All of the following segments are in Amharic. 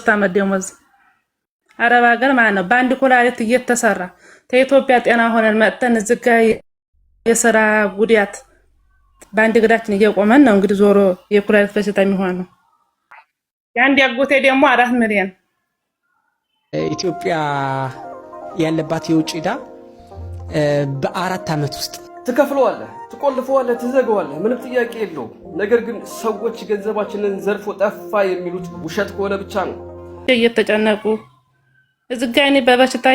የ3 ዓመት ደሞዝ አረብ ሀገር ማለት ነው። በአንድ ኩላሊት እየተሰራ ከኢትዮጵያ ጤና ሆነን መጥተን እዚህ ጋር የሥራ ጉዳት በአንድ እግራችን እየቆመን ነው እንግዲህ ዞሮ የኩላሊት በሽታ የሚሆነው። የአንድ ያጎቴ ደግሞ 4 ሚሊዮን ኢትዮጵያ ያለባት የውጭ ዕዳ በ4 ዓመት ውስጥ ትከፍለዋለህ፣ ትቆልፈዋለህ፣ ትዘጋዋለህ፣ ምንም ጥያቄ የለውም። ነገር ግን ሰዎች ገንዘባችንን ዘርፎ ጠፋ የሚሉት ውሸት ከሆነ ብቻ ነው። እየተጨነቁ እዚህ ጋር እኔ በበሽታ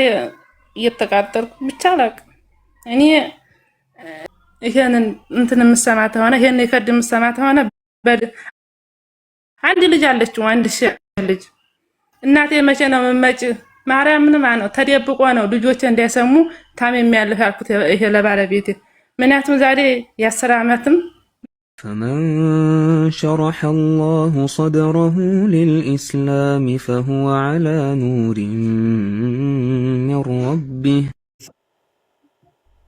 እየተቃጠልኩ ብቻ አላውቅም። እኔ ይሄንን እንትን የምሰማት ሆነ ይሄን ይከድ የምሰማት ሆነ አንድ ልጅ አለችው፣ አንድ ልጅ እናቴ መቼ ነው የምመጪ ማርያም ምን ማለት ነው ተደብቆ ነው ልጆቼ እንዳይሰሙ ታሜም ያለው ያልኩት ይሄ ለባለቤቴ ምክንያቱም ዛሬ የ10 ዓመትም فمن شرح الله صدره للإسلام فهو على نور من ربه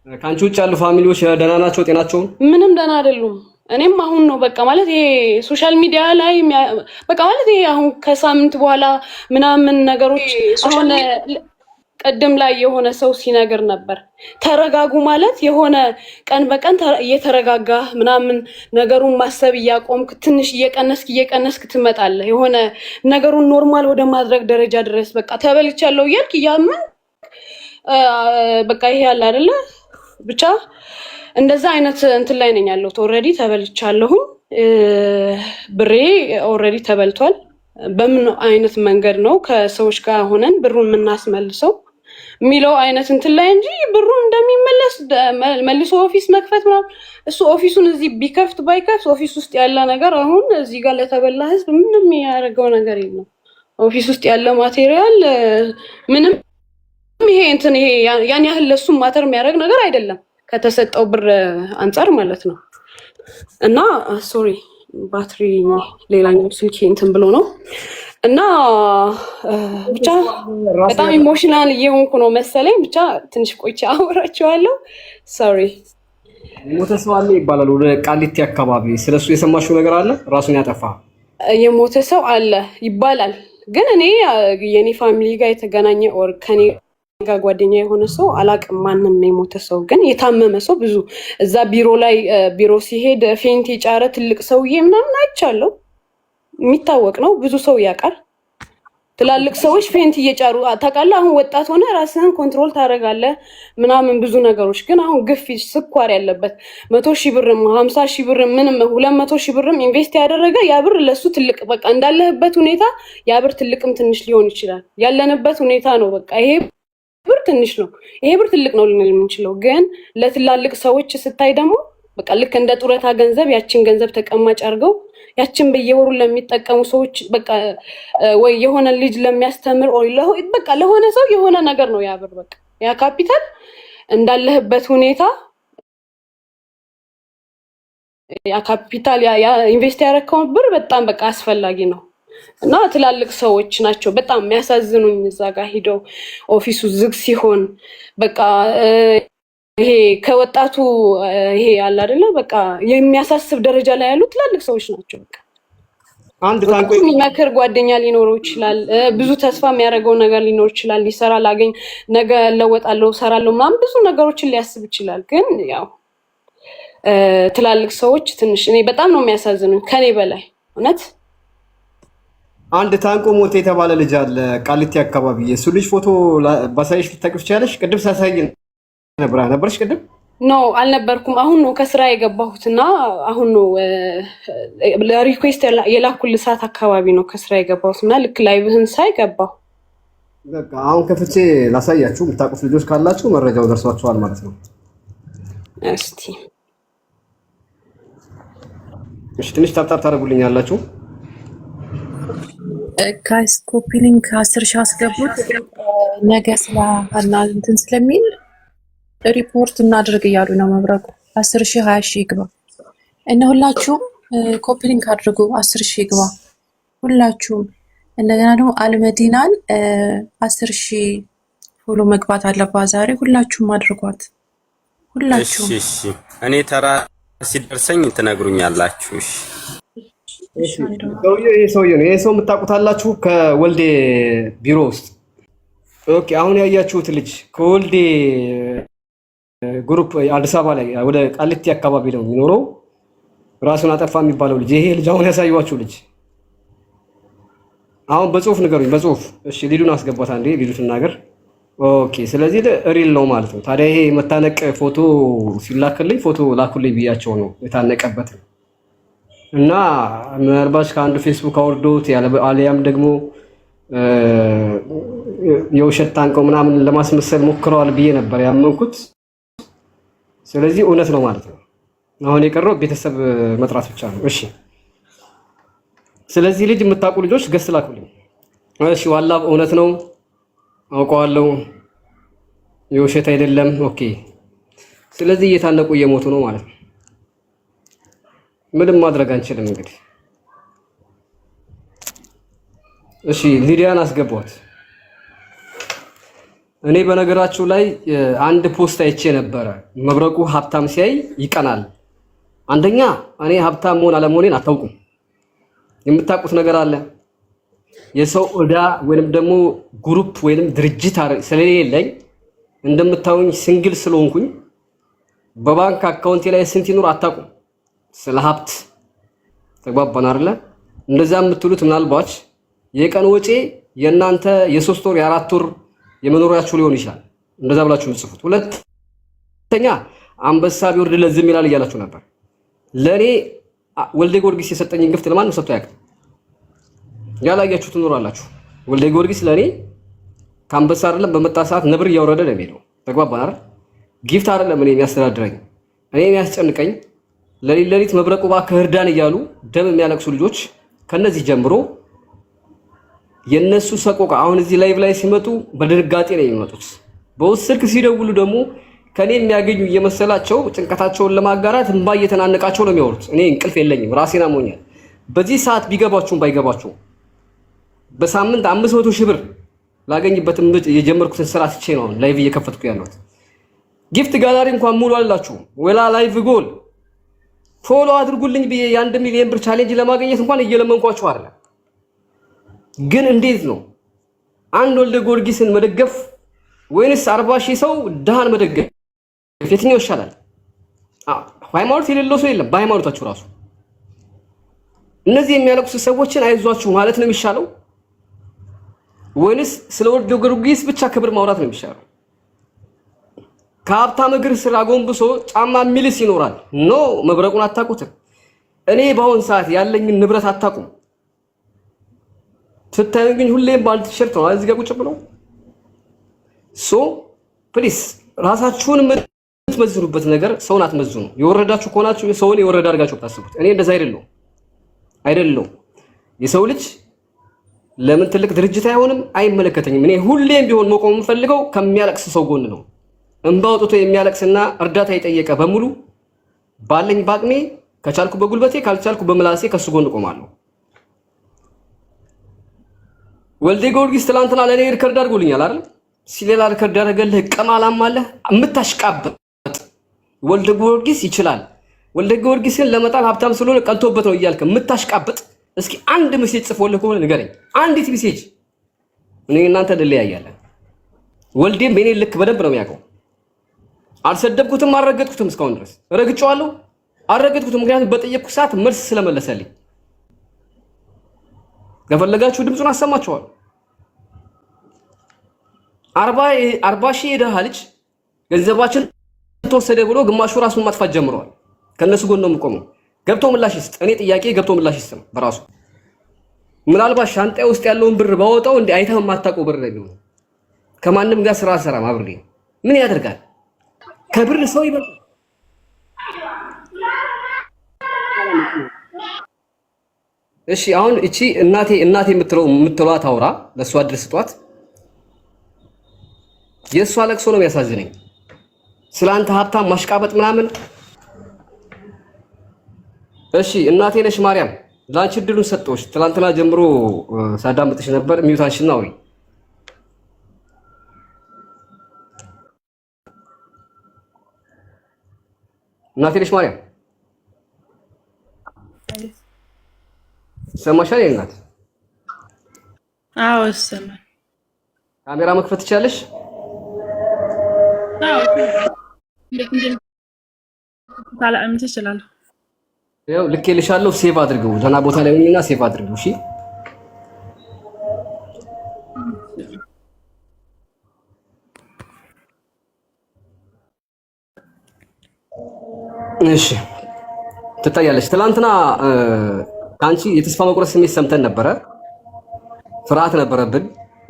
ካንቺ ውጭ ያሉ ፋሚሊዎች ደህና ናቸው? ጤናቸው ምንም ደህና አይደሉም። እኔም አሁን ነው በቃ ማለት ይሄ ሶሻል ሚዲያ ላይ በቃ ማለት ይሄ አሁን ከሳምንት በኋላ ምናምን ነገሮች አሁን ቀደም ላይ የሆነ ሰው ሲነገር ነበር ተረጋጉ ማለት የሆነ ቀን በቀን እየተረጋጋ ምናምን ነገሩን ማሰብ ያቆምክ ትንሽ እየቀነስክ ትመጣለህ የሆነ ነገሩን ኖርማል ወደ ማድረግ ደረጃ ድረስ በቃ ተበልቻለሁ ይልክ ያምን በቃ ይሄ ያለ አይደለ ብቻ እንደዛ አይነት እንትን ላይ ነኝ ያለሁት ኦሬዲ ተበልቻለሁ ብሬ ኦሬዲ ተበልቷል በምን አይነት መንገድ ነው ከሰዎች ጋር ሆነን ብሩን የምናስመልሰው ሚለው አይነት እንትን ላይ እንጂ ብሩ እንደሚመለስ መልሶ ኦፊስ መክፈት ምናምን እሱ ኦፊሱን እዚህ ቢከፍት ባይከፍት ኦፊስ ውስጥ ያለ ነገር አሁን እዚህ ጋር ለተበላ ህዝብ ምንም ያደርገው ነገር የለም ኦፊስ ውስጥ ያለ ማቴሪያል ምንም ይሄ እንትን ይሄ ያን ያህል ለሱ ማተር የሚያደርግ ነገር አይደለም ከተሰጠው ብር አንፃር ማለት ነው እና ሶሪ ባትሪ ሌላኛው ስልኬ እንትን ብሎ ነው እና ብቻ በጣም ኢሞሽናል እየሆንኩ ነው መሰለኝ ብቻ ትንሽ ቆይቼ አወራቸዋለሁ ሶሪ ሞተ ሰው አለ ይባላል ወደ ቃሊቲ አካባቢ ስለሱ የሰማሽው ነገር አለ ራሱን ያጠፋ የሞተ ሰው አለ ይባላል ግን እኔ የኔ ፋሚሊ ጋር የተገናኘ ኦር ከኔ ጋር ጓደኛ የሆነ ሰው አላቅም ማንንም የሞተ ሰው ግን የታመመ ሰው ብዙ እዛ ቢሮ ላይ ቢሮ ሲሄድ ፌንት የጫረ ትልቅ ሰውዬ ምናምን አይቻለሁ የሚታወቅ ነው ብዙ ሰው ያውቃል ትላልቅ ሰዎች ፌንት እየጫሩ ታውቃለህ አሁን ወጣት ሆነ ራስህን ኮንትሮል ታደርጋለህ ምናምን ብዙ ነገሮች ግን አሁን ግፊት ስኳር ያለበት 100,000 ብርም 50,000 ብርም ምንም 200,000 ብርም ኢንቨስት ያደረገ ያ ብር ለሱ ትልቅ በቃ እንዳለህበት ሁኔታ ያ ብር ትልቅም ትንሽ ሊሆን ይችላል ያለንበት ሁኔታ ነው በቃ ይሄ ብር ትንሽ ነው ይሄ ብር ትልቅ ነው ልንል የምንችለው ግን ለትላልቅ ሰዎች ስታይ ደግሞ በቃ ልክ እንደ ጡረታ ገንዘብ ያችን ገንዘብ ተቀማጭ አድርገው ያችን በየወሩ ለሚጠቀሙ ሰዎች በቃ ወይ የሆነ ልጅ ለሚያስተምር ወይ በቃ ለሆነ ሰው የሆነ ነገር ነው ያ ብር በቃ ያ ካፒታል እንዳለህበት ሁኔታ ያ ካፒታል ያ ኢንቨስት ያደረከው ብር በጣም በቃ አስፈላጊ ነው እና ትላልቅ ሰዎች ናቸው በጣም የሚያሳዝኑኝ እዛ ጋር ሄደው ኦፊሱ ዝግ ሲሆን በቃ ይሄ ከወጣቱ ይሄ ያለ አይደለ በቃ የሚያሳስብ ደረጃ ላይ ያሉ ትላልቅ ሰዎች ናቸው በቃ አንድ ታንቆ የሚመክር ጓደኛ ሊኖረው ይችላል ብዙ ተስፋ የሚያደርገው ነገር ሊኖር ይችላል ሊሰራ ላገኝ ነገ ለወጣለው ሰራለው ምናምን ብዙ ነገሮችን ሊያስብ ይችላል ግን ያው ትላልቅ ሰዎች ትንሽ እኔ በጣም ነው የሚያሳዝኑኝ ከኔ በላይ እውነት አንድ ታንቆ ሞተ የተባለ ልጅ አለ ቃሊቲ አካባቢ የሱ ልጅ ፎቶ ባሳይሽ ልታቅፍ ይችላልሽ ቅድም ሳሳይ ነበርሽ ቅድም ኖ አልነበርኩም አሁን ነው ከስራ የገባሁትና አሁን ነው ለሪኩዌስት የላኩል ሰዓት አካባቢ ነው ከስራ የገባሁትና ልክ ላይቭህን ሳይገባው በቃ አሁን ከፍቼ ላሳያችሁ የምታውቁት ልጆች ካላችሁ መረጃው ደርሷችኋል ማለት ነው እስቲ እሺ ትንሽ ታጣጣ ታረጉልኛላችሁ ጋይስ ኮፒ ሊንክ 10,000 አስገቡት ነገ ስላና እንትን ስለሚል ሪፖርት እናድርግ እያሉ ነው መብረቁ 10,000 20,000 ይግባ እና ሁላችሁም ኮፒ ሊንክ አድርጉ 10,000 ይግባ ሁላችሁም እንደገና ደግሞ አልመዲናን 10,000 ፎሎ መግባት አለባት ዛሬ ሁላችሁም አድርጓት ሁላችሁም እሺ እኔ ተራ ሲደርሰኝ ትነግሩኛላችሁ እሺ እሺ አንዱ ሰውዬው ነው። ይሄ ሰው የምታውቁታላችሁ ከወልዴ ቢሮ ውስጥ። ኦኬ አሁን ያያችሁት ልጅ ከወልዴ ግሩፕ አዲስ አበባ ላይ ወደ ቃሊቲ አካባቢ ነው የሚኖረው። ራሱን አጠፋ የሚባለው ልጅ ይሄ ልጅ አሁን ያሳዩዋችሁ ልጅ አሁን በጽሁፍ ንገሩኝ፣ በጽሁፍ እሺ። ሊዱን አስገባት አንዴ፣ ሊዱ ትናገር። ኦኬ ስለዚህ ሪል ነው ማለት ነው። ታዲያ ይሄ መታነቅ ፎቶ ሲላክልኝ ፎቶ ላኩልኝ ብያቸው ነው የታነቀበት እና ምናልባት ከአንዱ ፌስቡክ አውርዶት አሊያም ደግሞ የውሸት ታንቀው ምናምን ለማስመሰል ሞክረዋል ብዬ ነበር ያመንኩት። ስለዚህ እውነት ነው ማለት ነው። አሁን የቀረው ቤተሰብ መጥራት ብቻ ነው። እሺ ስለዚህ ልጅ የምታውቁ ልጆች ገስ ላኩልኝ። እሺ ዋላ እውነት ነው አውቀዋለሁ፣ የውሸት አይደለም። ኦኬ ስለዚህ እየታነቁ እየሞቱ ነው ማለት ነው። ምንም ማድረግ አንችልም እንግዲህ። እሺ ሊዲያን አስገቧት። እኔ በነገራችሁ ላይ አንድ ፖስት አይቼ ነበረ። መብረቁ ሀብታም ሲያይ ይቀናል። አንደኛ እኔ ሀብታም መሆን አለመሆኔን አታውቁም። የምታውቁት ነገር አለ። የሰው ዕዳ ወይንም ደግሞ ግሩፕ ወይንም ድርጅት ስለሌለኝ እንደምታዩኝ ሲንግል ስለሆንኩኝ በባንክ አካውንቴ ላይ ስንት ይኖር አታውቁም። ስለ ሀብት ተግባባን አይደለ? እንደዛ የምትሉት ምናልባት የቀን ወጪ የእናንተ የ3 ወር የ4 ወር የመኖሪያችሁ ሊሆን ይችላል። እንደዛ ብላችሁ የምትጽፉት። ሁለተኛ አንበሳ ቢወርድ ለዝም ይላል እያላችሁ ነበር። ለኔ ወልደ ጊዮርጊስ የሰጠኝን ግፍት ለማንም ሰጥቶ ያውቃል። ያላያችሁ ትኖራላችሁ። ወልደ ጊዮርጊስ ለኔ ከአንበሳ አይደለም በመጣ ሰዓት ነብር እያወረደ ነው የሚሄደው። ተግባባን አይደል? ጊፍት አይደለም እኔ የሚያስተዳድረኝ። እኔ የሚያስጨንቀኝ ለሊት መብረቁ እባክህ እርዳን እያሉ ደም የሚያለቅሱ ልጆች ከነዚህ ጀምሮ የነሱ ሰቆቃ አሁን እዚህ ላይቭ ላይ ሲመጡ በድንጋጤ ነው የሚመጡት። በውስጥ ስልክ ሲደውሉ ደግሞ ከኔ የሚያገኙ እየመሰላቸው ጭንቀታቸውን ለማጋራት እንባ እየተናነቃቸው ነው የሚያወሩት። እኔ እንቅልፍ የለኝም፣ ራሴን አሞኛል። በዚህ ሰዓት ቢገባችሁም ባይገባችሁም በሳምንት 500 ሺህ ብር ላገኝበት የጀመርኩትን ስራ ትቼ ነው ላይቭ እየከፈትኩ ያለሁት። ጊፍት ጋላሪ እንኳን ሙሉ አላችሁ ወላ ላይቭ ጎል ፎሎ አድርጉልኝ ብዬ የ1 ሚሊዮን ብር ቻሌንጅ ለማግኘት እንኳን እየለመንኳችሁ አይደለም። ግን እንዴት ነው አንድ ወልደ ጊዮርጊስን መደገፍ ወይንስ 40 ሺህ ሰው ድሃን መደገፍ? የትኛው ይሻላል? ሃይማኖት የሌለው ሰው የለም በሃይማኖታችሁ ራሱ። እነዚህ የሚያለቅሱ ሰዎችን አይዟችሁ ማለት ነው የሚሻለው ወይንስ ስለ ወልደ ጊዮርጊስ ብቻ ክብር ማውራት ነው የሚሻለው? ከሀብታም እግር ስር አጎንብሶ ጫማ ሚልስ ይኖራል። ኖ መብረቁን አታውቁትም። እኔ በአሁን ሰዓት ያለኝን ንብረት አታውቁም። ስታዩኝ ግን ሁሌም ባንድ ቲሸርት ነው እዚህ ጋር ቁጭ ብለው። ሶ ፕሊስ ራሳችሁን የምትመዝኑበት ነገር ሰውን አትመዝኑ። የወረዳችሁ ከሆናችሁ ሰውን የወረዳ አድርጋችሁ ታስቡት። እኔ እንደዛ አይደለም። የሰው ልጅ ለምን ትልቅ ድርጅት አይሆንም? አይመለከተኝም። እኔ ሁሌም ቢሆን መቆም የምፈልገው ከሚያለቅስ ሰው ጎን ነው። እንባ አውጥቶ የሚያለቅስና እርዳታ የጠየቀ በሙሉ ባለኝ ባቅሜ ከቻልኩ በጉልበቴ ካልቻልኩ በምላሴ ከሱ ጎን ቆማለሁ። ወልደ ጊዮርጊስ ትላንትና ለኔ ሪከርድ አድርጎልኛል አይደል? ሲሌላ ሪከርድ ያደረገልህ ቀማላም አለ የምታሽቃብጥ። ወልደ ጊዮርጊስ ይችላል። ወልደ ጊዮርጊስን ለመጣል ሀብታም ስለሆነ ቀንቶበት ነው እያልክ የምታሽቃብጥ። እስኪ አንድ ሜሴጅ ጽፎልህ ከሆነ ንገረኝ። አንዲት ሜሴጅ። እኔ እናንተ እንለያያለን። ወልዴም በእኔ ልክ በደንብ ነው የሚያውቀው። አልሰደብኩትም፣ አልረገጥኩትም። እስካሁን ድረስ ረግጬዋለሁ፣ አልረገጥኩትም። ምክንያቱም በጠየቅኩ ሰዓት መልስ ስለመለሰልኝ። ከፈለጋችሁ ድምፁን አሰማችኋለሁ። 40 ሺህ የደሃ ልጅ ገንዘባችን ተወሰደ ብሎ ግማሹ ራሱን ማጥፋት ጀምረዋል። ከነሱ ጎን ነው የምቆመው። ገብቶ ምላሽ ይስጥ። እኔ ጥያቄ ገብቶ ምላሽ ይስጥ ነው በራሱ። ምናልባት ሻንጣዬ ውስጥ ያለውን ብር ባወጣው እንደ አይተህ የማታውቀው ብር ነው። ከማንም ጋር ስራ አልሰራም አብሬ። ምን ያደርጋል? ከብር ሰው ይበልጣል። እሺ አሁን እቺ እናቴ የምትሏት አውራ ለሷ አድርስ ስጧት። የሷ ለቅሶ ነው የሚያሳዝነኝ። ስላንተ ሀብታም ማሽቃበጥ ምናምን። እሺ እናቴ ነሽ ማርያም፣ ላንቺ እድሉን ሰጠሁሽ። ትላንትና ጀምሮ ሳዳምጥሽ ነበር። ሚውታንሽና ወይ እናቴ ነሽ ማርያም። ሰማሻል የናት? አዎ ይሰማል። ካሜራ መክፈት ትችላለሽ? አዎ ታላ አምጪ ይችላል። ያው ልኬልሻለሁ። ሴቭ አድርገው። ደህና ቦታ ላይ ሆኝና ሴቭ አድርገው። እሺ እሺ ትታያለሽ። ትላንትና ካንቺ የተስፋ መቁረጥ ስሜት ሰምተን ነበረ። ፍርሃት ነበረብን።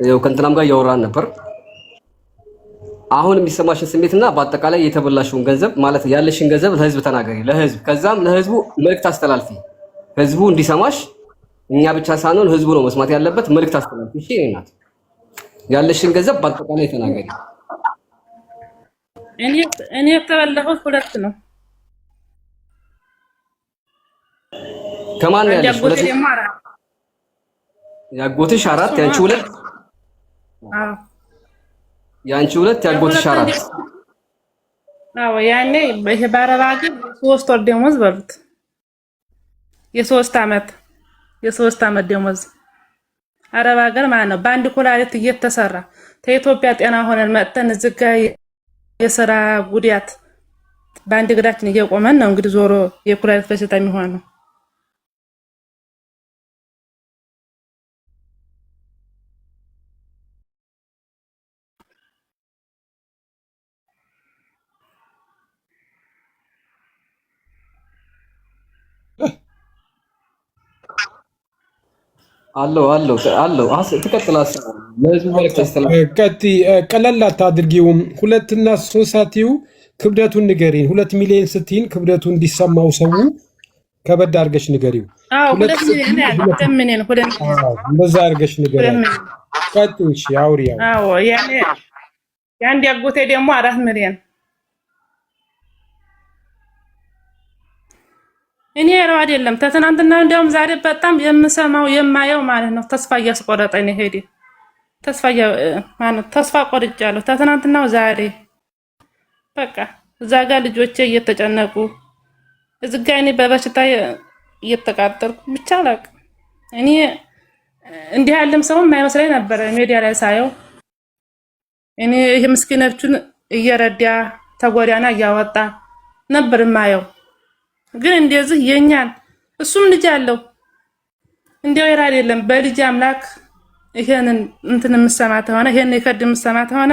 ያው ከእንትናም ጋር እያወራን ነበር። አሁን የሚሰማሽን ስሜትና በአጠቃላይ የተበላሽውን ገንዘብ ማለት ያለሽን ገንዘብ ለህዝብ ተናገሪ፣ ለህዝብ። ከዛም ለህዝቡ መልእክት አስተላልፊ፣ ህዝቡ እንዲሰማሽ። እኛ ብቻ ሳንሆን ህዝቡ ነው መስማት ያለበት። መልእክት አስተላልፊ። እሺ እናት፣ ያለሽን ገንዘብ በአጠቃላይ ተናገሪ። እኔ የተበላሁት 2 ነው። ከማን ያለሽ? 2 ያጎትሽ 4 ያንቺ 2? አዎ ያንቺ 2 ያጎትሽ 4? አዎ ያኔ ይሄ በአረብ ሀገር 3 ወር ደሞዝ በሉት፣ የ3 ዓመት ደሞዝ አረብ ሀገር ማለት ነው። በአንድ ኩላሊት እየተሰራ ከኢትዮጵያ ጤና ሆነን መጥተን እዚህ ጋር የስራ ጉዳት በአንድ እግራችን እየቆመን ነው እንግዲህ ዞሮ የኩላሊት በሽታ የሚሆነው። አለው ትቀጥላለሽ። ለህዝቡ መልእክት አስተላልፍ። ቀለል አታድርጊውም። 2 እና 3 ሳትይው ክብደቱን ንገሪን። 2 ሚሊዮን ስትይን ክብደቱ እንዲሰማው ሰው ከበድ አድርገሽ ንገሪው። አዎ 2 ሚሊዮን ያለው እንደዛ አድርገሽ ንገሪው። ቀጥይ። እሺ አውሪያው። አዎ ያኔ ያንድ ያጎቴ ደግሞ 4 ሚሊዮን እኔ ነው አይደለም። ተትናንትና እንደውም ዛሬ በጣም የምሰማው የማየው ማለት ነው ተስፋ እያስቆረጠኝ ሄደ። ተስፋ ቆርጫለሁ። ተትናንትናው ዛሬ በቃ እዛ ጋር ልጆቼ እየተጨነቁ እዚህ ጋር እኔ በበሽታ እየተቃጠልኩ ብቻ አላውቅም። እኔ እንዲህ ያለም ሰው የማይመስለኝ ነበር ሚዲያ ላይ ሳየው። እኔ ይሄ ምስኪኖቹን እየረዳ ተጎዳና እያወጣ ነበር የማየው። ግን እንደዚህ የኛን እሱም ልጅ አለው እንደው ይራ አይደለም በልጅ አምላክ ይሄንን እንትን የምሰማት ሆነ ይሄን ይከድ የምሰማት ሆነ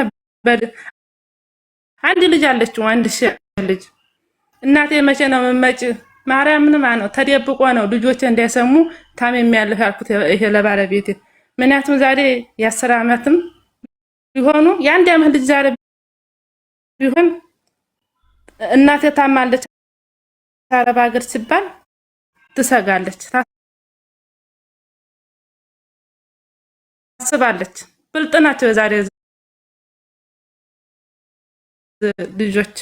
አንድ ልጅ አለችው። አንድ ልጅ እናቴ መቼ ነው የምመጪ ማርያም ምን ማለት ነው ተደብቆ ነው ልጆቼ እንዳይሰሙ ታም የሚያልፍ ያልኩት ይሄ ለባለቤቴ። ምክንያቱም ዛሬ የ10 ዓመትም ቢሆኑ የአንድ ዓመት ልጅ ዛሬ ቢሆን እናቴ ታማለች አረብ ሀገር ሲባል ትሰጋለች፣ ታስባለች። ብልጥ ናቸው የዛሬ ልጆች።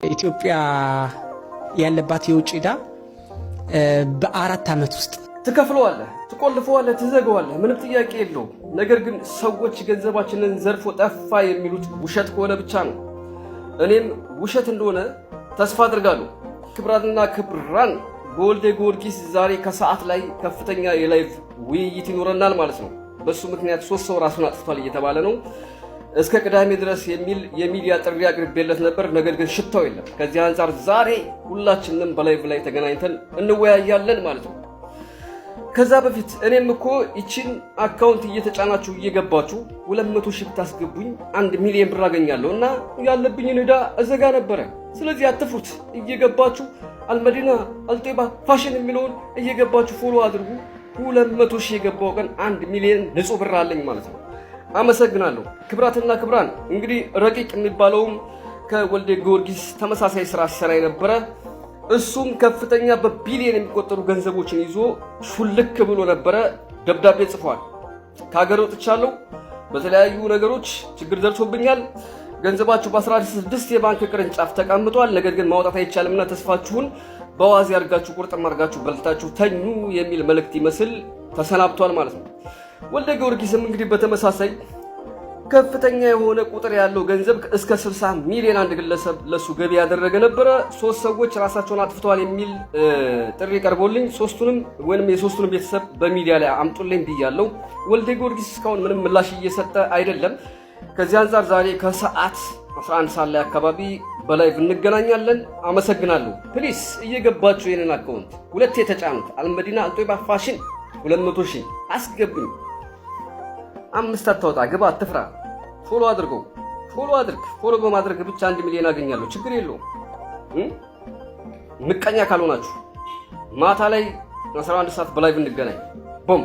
ኢትዮጵያ ያለባት የውጭ ዕዳ በ4 ዓመት ውስጥ ትከፍለዋለህ፣ ትቆልፈዋለህ፣ ትዘጋዋለህ። ምንም ጥያቄ የለውም። ነገር ግን ሰዎች ገንዘባችንን ዘርፎ ጠፋ የሚሉት ውሸት ከሆነ ብቻ ነው። እኔም ውሸት እንደሆነ ተስፋ አድርጋለሁ። ክብራትና ክብራን በወልደ ጊዮርጊስ ዛሬ ከሰዓት ላይ ከፍተኛ የላይቭ ውይይት ይኖረናል ማለት ነው። በሱ ምክንያት 3 ሰው ራሱን አጥፍቷል እየተባለ ነው። እስከ ቅዳሜ ድረስ የሚል የሚዲያ ጥሪ አቅርቤለት ነበር። ነገር ግን ሽታው የለም። ከዚህ አንፃር ዛሬ ሁላችንም በላይቭ ላይ ተገናኝተን እንወያያለን ማለት ነው። ከዛ በፊት እኔም እኮ ይችን አካውንት እየተጫናችሁ እየገባችሁ 200 ሺህ ብታስገቡኝ 1 ሚሊዮን ብር አገኛለሁ እና ያለብኝን ዕዳ እዘጋ ነበረ። ስለዚህ አትፍሩት። እየገባችሁ አልመዲና አልጤባ ፋሽን የሚለውን እየገባችሁ ፎሎ አድርጉ። 200 ሺህ የገባው ቀን 1 ሚሊዮን ንጹህ ብር አለኝ ማለት ነው። አመሰግናለሁ። ክብራትና ክብራን እንግዲህ ረቂቅ የሚባለውም ከወልደ ጊዮርጊስ ተመሳሳይ ስራ ሲሰራ የነበረ እሱም ከፍተኛ በቢሊየን የሚቆጠሩ ገንዘቦችን ይዞ ሹልክ ብሎ ነበረ። ደብዳቤ ጽፏል። ከሀገር ወጥቻለሁ። በተለያዩ ነገሮች ችግር ደርሶብኛል። ገንዘባችሁ በ16 የባንክ ቅርንጫፍ ተቀምጧል። ነገር ግን ማውጣት አይቻልምና ተስፋችሁን በዋዚ አድርጋችሁ ቁርጥም አድርጋችሁ በልታችሁ ተኙ የሚል መልእክት ይመስል ተሰናብቷል ማለት ነው። ወልደ ጊዮርጊስም እንግዲህ በተመሳሳይ ከፍተኛ የሆነ ቁጥር ያለው ገንዘብ እስከ 60 ሚሊዮን አንድ ግለሰብ ለሱ ገቢ ያደረገ ነበረ። 3 ሰዎች ራሳቸውን አጥፍተዋል የሚል ጥሪ ቀርቦልኝ የሶስቱንም ቤተሰብ በሚዲያ ላይ አምጡልኝ ብያለሁ። ወልደ ጊዮርጊስ እስካሁን ምንም ምላሽ እየሰጠ አይደለም። ከዚህ አንፃር ዛሬ ከሰዓት 11 ሰዓት ላይ አካባቢ በላይቭ እንገናኛለን። አመሰግናለሁ። ፕሊስ እየገባችሁ የኔን አካውንት ሁለት የተጫኑት አልመዲና አልጦይባ ፋሽን 200 ሺህ አስገብኝ። 5 አታውጣ፣ ግባ፣ አትፍራ። ፎሎ አድርገው፣ ፎሎ በማድረግ ብቻ 1 ሚሊዮን አገኛለሁ። ችግር የለውም። ምቀኛ ካልሆናችሁ ማታ ላይ 11 ሰዓት በላይቭ እንገናኝ። ቦም